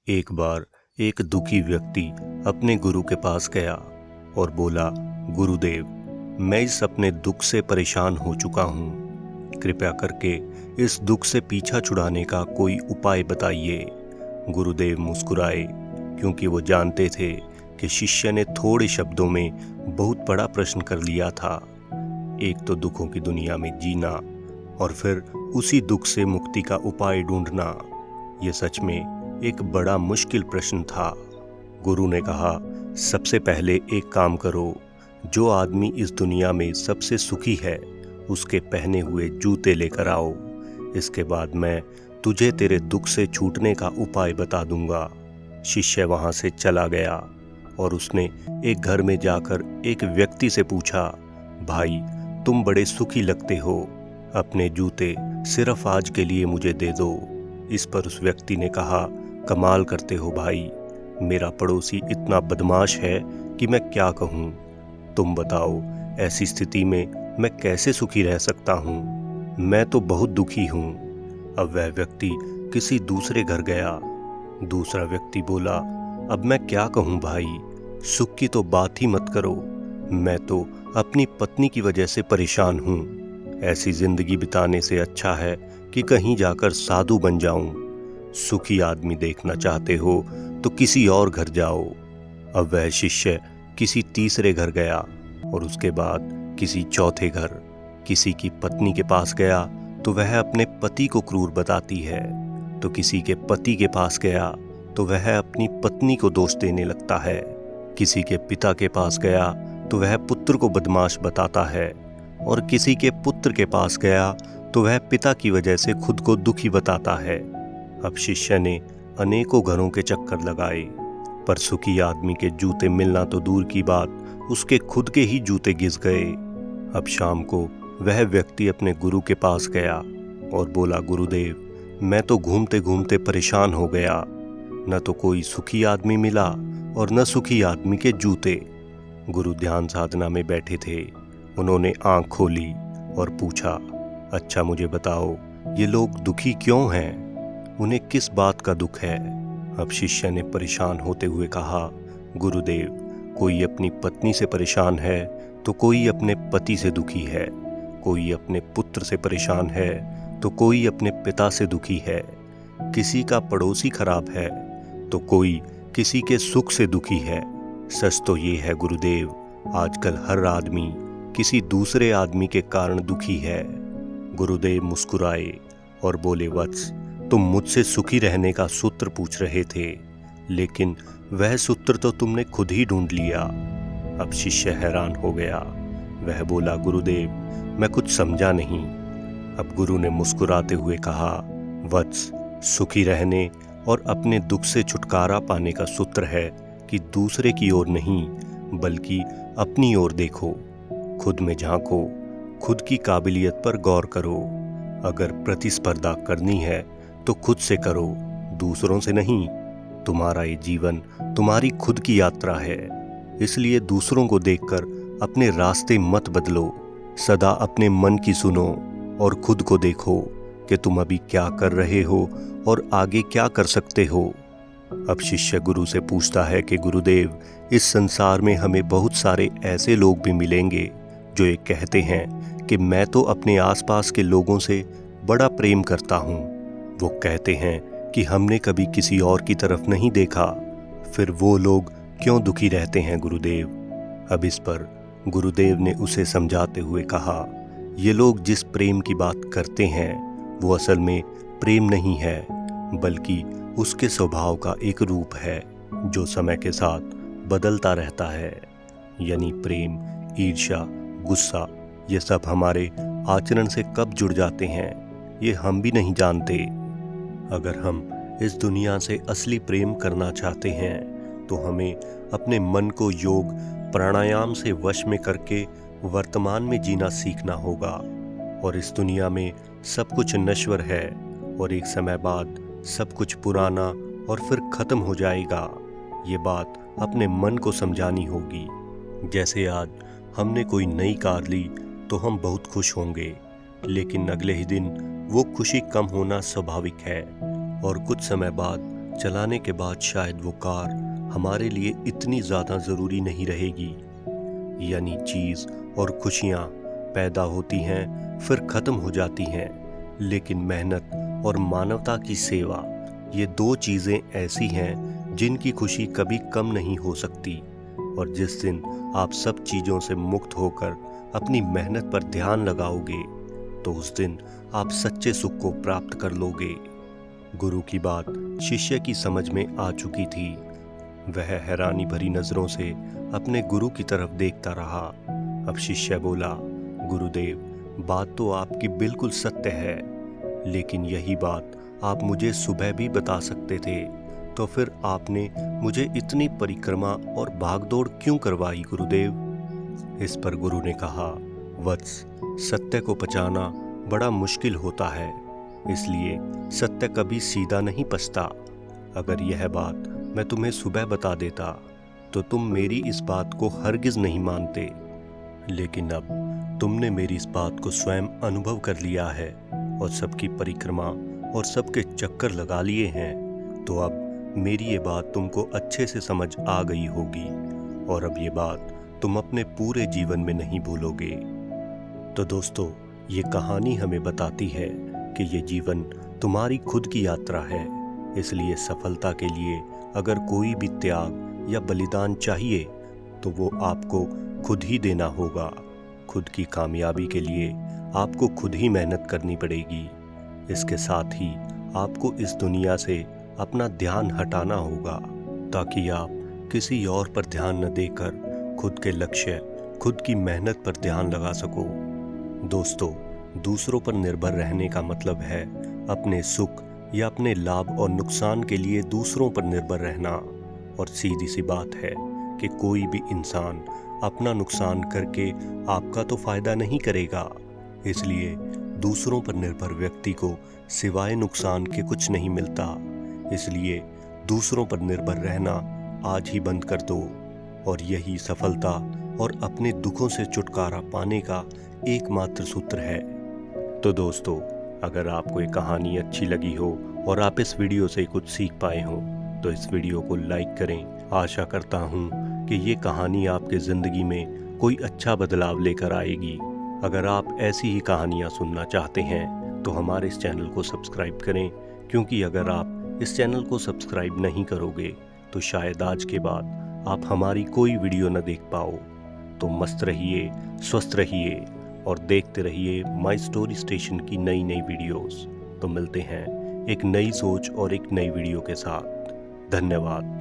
एक बार एक दुखी व्यक्ति अपने गुरु के पास गया और बोला, गुरुदेव, मैं इस अपने दुख से परेशान हो चुका हूँ। कृपया करके इस दुख से पीछा छुड़ाने का कोई उपाय बताइए। गुरुदेव मुस्कुराए, क्योंकि वो जानते थे कि शिष्य ने थोड़े शब्दों में बहुत बड़ा प्रश्न कर लिया था। एक तो दुखों की दुनिया में जीना और फिर उसी दुख से मुक्ति का उपाय ढूंढना, ये सच में एक बड़ा मुश्किल प्रश्न था। गुरु ने कहा, सबसे पहले एक काम करो। जो आदमी इस दुनिया में सबसे सुखी है, उसके पहने हुए जूते लेकर आओ। इसके बाद मैं तुझे तेरे दुख से छूटने का उपाय बता दूंगा। शिष्य वहां से चला गया और उसने एक घर में जाकर एक व्यक्ति से पूछा, भाई, तुम बड़े सुखी लगते हो, अपने जूते सिर्फ आज के लिए मुझे दे दो। इस पर उस व्यक्ति ने कहा, कमाल करते हो भाई, मेरा पड़ोसी इतना बदमाश है कि मैं क्या कहूँ। तुम बताओ, ऐसी स्थिति में मैं कैसे सुखी रह सकता हूँ? मैं तो बहुत दुखी हूँ। अब वह व्यक्ति किसी दूसरे घर गया। दूसरा व्यक्ति बोला, अब मैं क्या कहूँ भाई, सुख की तो बात ही मत करो, मैं तो अपनी पत्नी की वजह से परेशान हूँ। ऐसी जिंदगी बिताने से अच्छा है कि कहीं जाकर साधु बन जाऊं। सुखी आदमी देखना चाहते हो तो किसी और घर जाओ। अब वह शिष्य किसी तीसरे घर गया और उसके बाद किसी चौथे घर। किसी की पत्नी के पास गया तो वह अपने पति को क्रूर बताती है, तो किसी के पति के पास गया तो वह अपनी पत्नी को दोष देने लगता है। किसी के पिता के पास गया तो वह पुत्र को बदमाश बताता है, और किसी के पुत्र के पास गया तो वह पिता की वजह से खुद को दुखी बताता है। अब शिष्य ने अनेकों घरों के चक्कर लगाए, पर सुखी आदमी के जूते मिलना तो दूर की बात, उसके खुद के ही जूते घिस गए। अब शाम को वह व्यक्ति अपने गुरु के पास गया और बोला, गुरुदेव, मैं तो घूमते घूमते परेशान हो गया। न तो कोई सुखी आदमी मिला और न सुखी आदमी के जूते। गुरु ध्यान साधना में बैठे थे। उन्होंने आंख खोली और पूछा, अच्छा मुझे बताओ, ये लोग दुखी क्यों हैं? उन्हें किस बात का दुख है? अब शिष्य ने परेशान होते हुए कहा, गुरुदेव, कोई अपनी पत्नी से परेशान है तो कोई अपने पति से दुखी है, कोई अपने पुत्र से परेशान है तो कोई अपने पिता से दुखी है, किसी का पड़ोसी खराब है तो कोई किसी के सुख से दुखी है। सच तो ये है गुरुदेव, आजकल हर आदमी किसी दूसरे आदमी के कारण दुखी है। गुरुदेव मुस्कुराए और बोले, वत्स, तुम मुझसे सुखी रहने का सूत्र पूछ रहे थे, लेकिन वह सूत्र तो तुमने खुद ही ढूंढ लिया। अब शिष्य हैरान हो गया। वह बोला, गुरुदेव, मैं कुछ समझा नहीं। अब गुरु ने मुस्कुराते हुए कहा, वत्स, सुखी रहने और अपने दुख से छुटकारा पाने का सूत्र है कि दूसरे की ओर नहीं, बल्कि अपनी ओर देखो, खुद में झांको, खुद की काबिलियत पर गौर करो। अगर प्रतिस्पर्धा करनी है तो खुद से करो, दूसरों से नहीं। तुम्हारा ये जीवन तुम्हारी खुद की यात्रा है, इसलिए दूसरों को देखकर अपने रास्ते मत बदलो। सदा अपने मन की सुनो और खुद को देखो कि तुम अभी क्या कर रहे हो और आगे क्या कर सकते हो। अब शिष्य गुरु से पूछता है कि गुरुदेव, इस संसार में हमें बहुत सारे ऐसे लोग भी मिलेंगे जो ये कहते हैं कि मैं तो अपने आसपास के लोगों से बड़ा प्रेम करता हूँ। वो कहते हैं कि हमने कभी किसी और की तरफ नहीं देखा, फिर वो लोग क्यों दुखी रहते हैं गुरुदेव? अब इस पर गुरुदेव ने उसे समझाते हुए कहा, ये लोग जिस प्रेम की बात करते हैं वो असल में प्रेम नहीं है, बल्कि उसके स्वभाव का एक रूप है जो समय के साथ बदलता रहता है। यानी प्रेम, ईर्ष्या, गुस्सा, ये सब हमारे आचरण से कब जुड़ जाते हैं ये हम भी नहीं जानते। अगर हम इस दुनिया से असली प्रेम करना चाहते हैं तो हमें अपने मन को योग प्राणायाम से वश में करके वर्तमान में जीना सीखना होगा। और इस दुनिया में सब कुछ नश्वर है और एक समय बाद सब कुछ पुराना और फिर खत्म हो जाएगा। ये बात अपने मन को समझानी होगी। जैसे आज हमने कोई नई कार ली तो हम बहुत खुश होंगे, लेकिन अगले ही दिन वो खुशी कम होना स्वाभाविक है और कुछ समय बाद चलाने के बाद शायद वो कार हमारे लिए इतनी ज़्यादा ज़रूरी नहीं रहेगी। यानी चीज़ और खुशियाँ पैदा होती हैं फिर ख़त्म हो जाती हैं, लेकिन मेहनत और मानवता की सेवा, ये दो चीज़ें ऐसी हैं जिनकी खुशी कभी कम नहीं हो सकती। और जिस दिन आप सब चीज़ों से मुक्त होकर अपनी मेहनत पर ध्यान लगाओगे तो उस दिन आप सच्चे सुख को प्राप्त कर लोगे। गुरु की बात शिष्य की समझ में आ चुकी थी। वह हैरानी भरी नज़रों से अपने गुरु की तरफ देखता रहा। अब शिष्य बोला, गुरुदेव, बात तो आपकी बिल्कुल सत्य है, लेकिन यही बात आप मुझे सुबह भी बता सकते थे, तो फिर आपने मुझे इतनी परिक्रमा और भागदौड़ क्यों करवाई गुरुदेव? इस पर गुरु ने कहा, वत्स, सत्य को पचाना बड़ा मुश्किल होता है, इसलिए सत्य कभी सीधा नहीं पचता। अगर यह बात मैं तुम्हें सुबह बता देता तो तुम मेरी इस बात को हरगिज नहीं मानते, लेकिन अब तुमने मेरी इस बात को स्वयं अनुभव कर लिया है और सबकी परिक्रमा और सबके चक्कर लगा लिए हैं, तो अब मेरी ये बात तुमको अच्छे से समझ आ गई होगी और अब ये बात तुम अपने पूरे जीवन में नहीं भूलोगे। तो दोस्तों, ये कहानी हमें बताती है कि ये जीवन तुम्हारी खुद की यात्रा है, इसलिए सफलता के लिए अगर कोई भी त्याग या बलिदान चाहिए तो वो आपको खुद ही देना होगा। खुद की कामयाबी के लिए आपको खुद ही मेहनत करनी पड़ेगी। इसके साथ ही आपको इस दुनिया से अपना ध्यान हटाना होगा ताकि आप किसी और पर ध्यान न देकर खुद के लक्ष्य, खुद की मेहनत पर ध्यान लगा सको। दोस्तों, दूसरों पर निर्भर रहने का मतलब है अपने सुख या अपने लाभ और नुकसान के लिए दूसरों पर निर्भर रहना। और सीधी सी बात है कि कोई भी इंसान अपना नुकसान करके आपका तो फायदा नहीं करेगा, इसलिए दूसरों पर निर्भर व्यक्ति को सिवाय नुकसान के कुछ नहीं मिलता। इसलिए दूसरों पर निर्भर रहना आज ही बंद कर दो, और यही सफलता और अपने दुखों से छुटकारा पाने का एकमात्र सूत्र है। तो दोस्तों, अगर आपको ये कहानी अच्छी लगी हो और आप इस वीडियो से कुछ सीख पाए हो तो इस वीडियो को लाइक करें। आशा करता हूँ कि ये कहानी आपके ज़िंदगी में कोई अच्छा बदलाव लेकर आएगी। अगर आप ऐसी ही कहानियाँ सुनना चाहते हैं तो हमारे इस चैनल को सब्सक्राइब करें, क्योंकि अगर आप इस चैनल को सब्सक्राइब नहीं करोगे तो शायद आज के बाद आप हमारी कोई वीडियो न देख पाओ। तो मस्त रहिए, स्वस्थ रहिए और देखते रहिए माई स्टोरी स्टेशन की नई नई वीडियोस। तो मिलते हैं एक नई सोच और एक नई वीडियो के साथ। धन्यवाद।